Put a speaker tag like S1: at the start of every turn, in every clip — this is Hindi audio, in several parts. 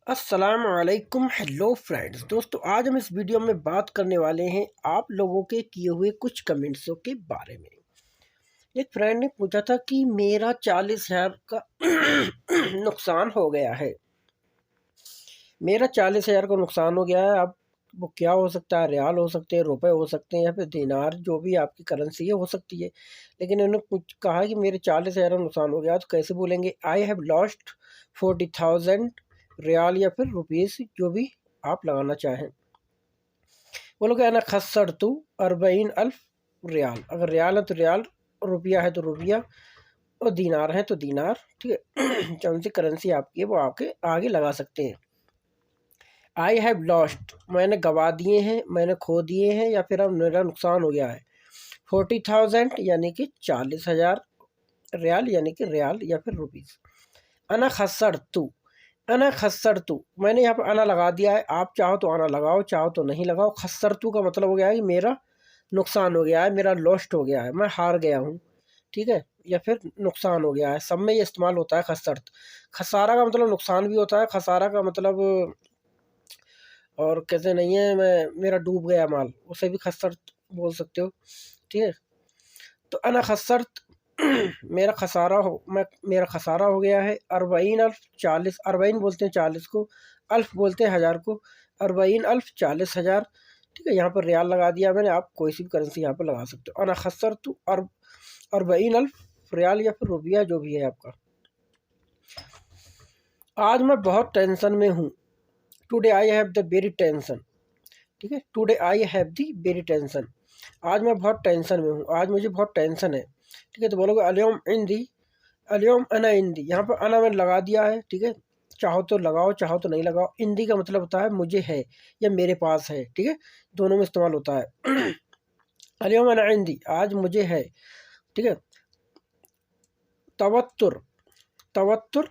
S1: अस्सलामुअलैकुम। हेलो फ्रेंड्स, दोस्तों आज हम इस वीडियो में बात करने वाले हैं आप लोगों के किए हुए कुछ कमेंट्सों के बारे में। एक फ्रेंड ने पूछा था कि मेरा 40,000 का नुकसान हो गया है। मेरा 40,000 का नुकसान हो गया है। अब वो क्या हो सकता है, रियाल हो सकते हैं, रुपए हो सकते हैं, या फिर दिनार, जो भी आपकी करेंसी है हो सकती है। लेकिन उन्होंने कुछ कहा कि मेरे 40,000 का नुकसान हो गया, तो कैसे बोलेंगे? आई हैव लॉस्ट 40,000 रियाल या फिर रुपीस, जो भी आप लगाना चाहें। बोलोगे अना खसर तो 40,000 रियाल। अगर रियाल है तो रियाल, रुपया है तो रुपया, और दीनार है तो दीनार। ठीक है कौन सी करेंसी आपकी है वो आपके आगे लगा सकते हैं। आई हैव लॉस्ट, मैंने गवा दिए हैं, मैंने खो दिए हैं, या फिर अब मेरा नुकसान हो गया है। 40,000 यानी कि 40,000 रियाल, यानी कि रियाल या फिर रुपीस। अना खसर तू, अना खस्सर तू, मैंने यहाँ पर अना लगा दिया है। आप चाहो तो अना लगाओ, चाहो तो नहीं लगाओ। खस्सर तू का मतलब हो गया है कि मेरा नुकसान हो गया है, मेरा लॉस्ट हो गया है, मैं हार गया हूँ। ठीक है, या फिर नुकसान हो गया है, सब में ये इस्तेमाल होता है खस्सर। खसारा का मतलब नुकसान भी होता है, खसारा का मतलब और कैसे नहीं है, मैं मेरा डूब गया माल, उसे भी खस्सर बोल सकते हो। ठीक है, तो अना खस्सर मेरा खसारा हो, मैं मेरा खसारा हो गया है। 40,000 40, 40 बोलते हैं 40 को, अल्फ बोलते हैं 1000 को। 40,000 40,000। ठीक है, यहाँ पर रियाल लगा दिया मैंने, आप कोई सी भी करेंसी यहाँ पर लगा सकते हो। अना खसर तो 40,000 रियाल या फिर रुपया, जो भी है आपका। आज मैं बहुत टेंशन में हूँ। Today I have the very tension. ठीक है, today I have the very tension. आज मैं बहुत टेंशन में हूँ, आज मुझे बहुत टेंशन है। ठीक है, तो बोलोगे अलियम इन दी, अलियम अना इंदी। यहाँ पर अना मैंने लगा दिया है। ठीक है, चाहो तो लगाओ, चाहो तो नहीं लगाओ। इंदी का मतलब होता है मुझे है या मेरे पास है। ठीक है, दोनों में इस्तेमाल होता है। अलियम अना इंदी, आज मुझे है। ठीक है, तवत्तुर, तवत्तुर,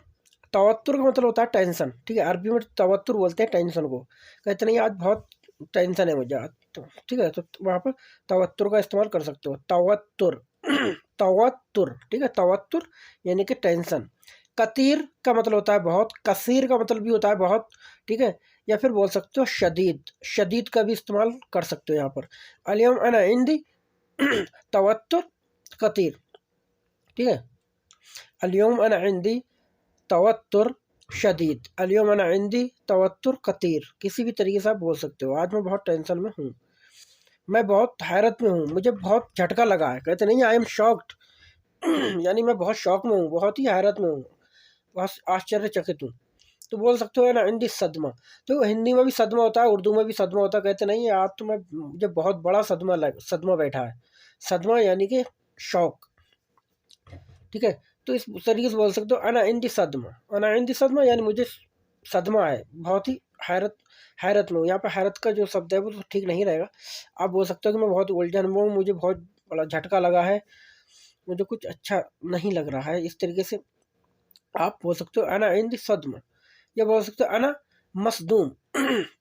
S1: तवत्तुर का मतलब होता है टेंशन। ठीक है, अरबी में तवत्तुर बोलते हैं टेंशन को। कहते नहीं आज बहुत टेंशन है मुझे आज, तो ठीक है, तो वहाँ पर तवत्तुर का इस्तेमाल कर सकते हो। तवत्तुर तवत्तुर। ठीक है, तवत्तुर यानी कि टेंशन। कतीर का मतलब होता है बहुत, कसीर का मतलब भी होता है बहुत। ठीक है, या फिर बोल सकते हो शदीद, शदीद का भी इस्तेमाल कर सकते हो यहाँ पर। अलियम अना इंदी तवत्तुर कतीर। ठीक है, अलियम अना इंदी तवत्तुर शदीद, अलियम अना इंदी तवत्तुर कतीर, किसी भी तरीके से आप बोल सकते हो। आज मैं बहुत टेंशन में हूँ, मैं बहुत हैरत में हूँ, मुझे बहुत झटका लगा है। कहते नहीं आई एम शॉक्ड, यानी मैं बहुत शौक में हूँ, बहुत ही हैरत में हूँ, बहुत आश्चर्यचकित हूँ। तो बोल सकते हो ना हिंदी सदमा। तो हिंदी में भी सदमा होता है, उर्दू में भी सदमा होता है। कहते नहीं है आज तो मैं, मुझे बहुत बड़ा सदमा बैठा है। सदमा यानी कि शौक। ठीक है, तो इस तरीके से बोल सकते हो अना इंदी सदमा, अना इंदी सदमा यानी मुझे सदमा है, बहुत ही हैरत, हैरत में हूँ। यहाँ पर हैरत का जो शब्द है वो तो ठीक नहीं रहेगा। आप बोल सकते हो कि मैं बहुत उलझन में हूँ, मुझे बहुत बड़ा झटका लगा है, मुझे कुछ अच्छा नहीं लग रहा है। इस तरीके से आप बोल सकते हो अना इंद सदमा, या बोल सकते हो अना मसदूम।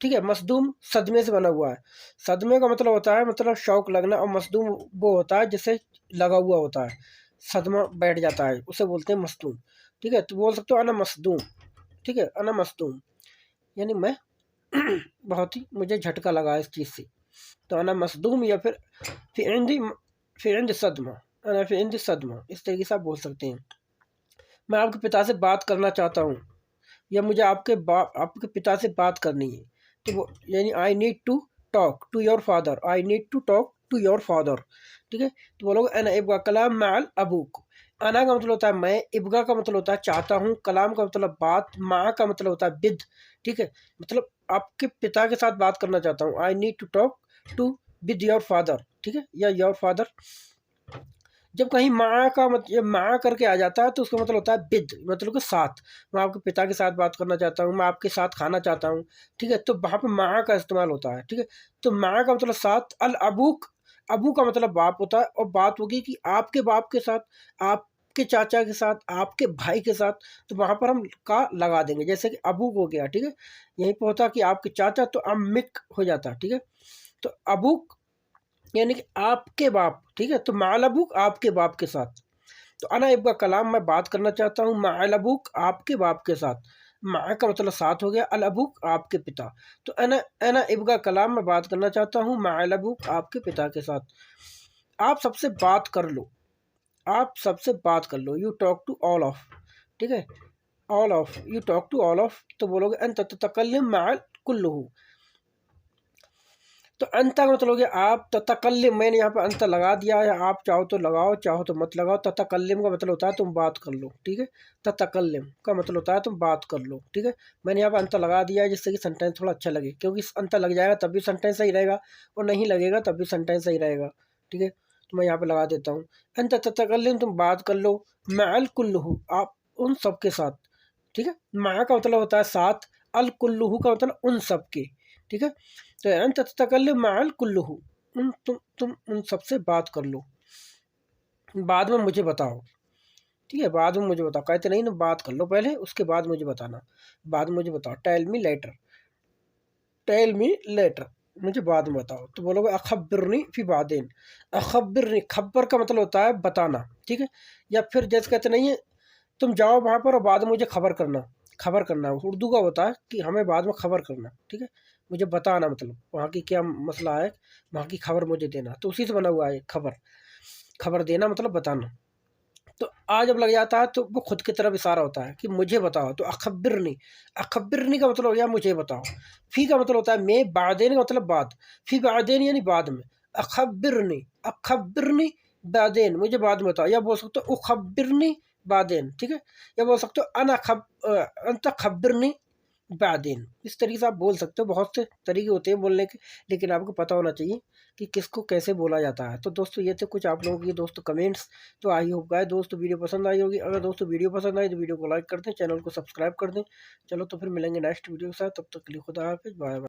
S1: ठीक है, मसदूम सदमे से बना हुआ है। सदमे का मतलब होता है मतलब शौक लगना, और मसदूम वो होता है जिसे लगा हुआ होता है, सदमा बैठ जाता है, उसे बोलते हैं मसदूम। ठीक है, तो बोल सकते हो अना मसदूम। ठीक है, अना मसदूम यानी मैं बहुत ही मुझे झटका लगा है इस चीज़ से। तो अना मसदूम, या फिर फिर सदमा, अना फिर सदमा, इस तरीके से आप बोल सकते हैं। मैं आपके पिता से बात करना चाहता हूँ, या मुझे आपके पिता से बात करनी है। तो वो यानी I need to talk to your father, I need to talk to your father. ठीक है, तो बोलोगे अना इब्गा कलाम माल अबूक। अना का मतलब होता है मैं, इब्गा का मतलब होता है चाहता हूँ, कलाम का मतलब बात, माँ का मतलब होता है विद। ठीक है, मतलब आपके पिता के साथ बात करना चाहता हूँ। I need to talk to with your father. ठीक है, या योर फादर। जब कहीं माँ का मतलब माँ करके आ जाता है तो उसका मतलब होता है विद, मतलब के साथ। मैं आपके पिता के साथ बात करना चाहता हूँ, मैं आपके साथ खाना चाहता हूँ। ठीक है, तो वहाँ पे माँ का इस्तेमाल होता है। ठीक है, तो माँ का मतलब साथ। अल अबूक, अबू का मतलब बाप होता है, और बात होगी कि आपके बाप के साथ, आपके चाचा के साथ, आपके भाई के साथ। तो वहाँ पर हम का लगा देंगे, जैसे कि अबूक हो गया। ठीक है, यहीं पर होता कि आपके चाचा, तो अम्मिक हो जाता है। ठीक है, तो अबूक यानी कि आपके बाप। ठीक है, तो मालबुक आपके बाप के साथ। तो अना इब्का कलाम, मैं बात करना चाहता हूँ, मालबुक आपके बाप के साथ। मा का मतलब साथ हो गया, अल अबूक आपके पिता। तो अना इब्गा कलाम, मैं बात करना चाहता हूँ मा अल अबूक आपके पिता के साथ। आप सबसे बात कर लो, आप सबसे बात कर लो, you talk to all of, ठीक है, all of, you talk to all of, तो बोलोगे अंत ततकल्लम मअल कुल्लुहु। तो अंत का मतलब हो गया आप ततकल्लम, मैंने यहाँ पे अंत लगा दिया है, आप चाहो तो लगाओ चाहो तो मत लगाओ। ततकल्लम का मतलब होता है तुम बात कर लो, ठीक है, ततकल्लम का मतलब होता है तुम बात कर लो, ठीक है। मैंने यहाँ पे अंत लगा दिया है जिससे कि सेंटेंस थोड़ा अच्छा लगे, क्योंकि अंत लग जाएगा तब भी सेंटेंस सही रहेगा और नहीं लगेगा तब भी सेंटेंस सही रहेगा, ठीक है। तो मैं यहाँ पे लगा देता हूँ अंत ततकल्लम, तुम बात कर लो, मअल कुल्लुहु, आप उन सब के साथ, ठीक है। मा का मतलब होता है साथ, अल कुल्लुहु का मतलब उन सब के, ठीक है। तो अंत ततकल्लम मअल कुल्लुहु, तुम उन सबसे बात कर लो, बाद में मुझे बताओ, ठीक है, बाद में मुझे बताओ, कहते नहीं ना बात कर लो पहले उसके बाद मुझे बताना, बाद में मुझे बताओ, tell me later, tell me later, मुझे बाद में बताओ। तो बोलोगे अखबिरनी फी बादिन, अखबिरनी, खबर का मतलब होता है बताना, ठीक है। या फिर जैसे कहते नहीं है तुम जाओ वहाँ पर और बाद में मुझे खबर करना, खबर करना उर्दू का होता है कि हमें बाद में खबर करना, ठीक है, मुझे बताना, मतलब वहाँ की क्या मसला है, वहाँ की खबर मुझे देना, तो उसी से बना हुआ है खबर, खबर देना मतलब बताना। तो आ जब लग जाता है तो वो खुद की तरफ इशारा होता है कि मुझे बताओ, तो अखबिरनी, अखबिरनी का मतलब हो गया मुझे बताओ। फी का मतलब होता है मैं, बादेन का मतलब बाद, फी बादेन यानी बाद में, अखबिरनी, अखबिरनी बादेन, मुझे बाद में बताओ, या बोल सकते हो उखबिरनी बादेन, ठीक है, या बोल सकते हो अंत खबिरनी बादेन, इस तरीके से आप बोल सकते हो। बहुत से तरीके होते हैं बोलने के, लेकिन आपको पता होना चाहिए कि किसको कैसे बोला जाता है। तो दोस्तों ये थे कुछ आप लोगों की दोस्तों कमेंट्स। तो आई होप गाइस दोस्तों वीडियो पसंद आई होगी, अगर दोस्तों वीडियो पसंद आई तो वीडियो को लाइक कर दें, चैनल को सब्सक्राइब कर दें। चलो तो फिर मिलेंगे नेक्स्ट वीडियो के साथ, तब तक के लिए खुदा हाफिज़, बाय बाय।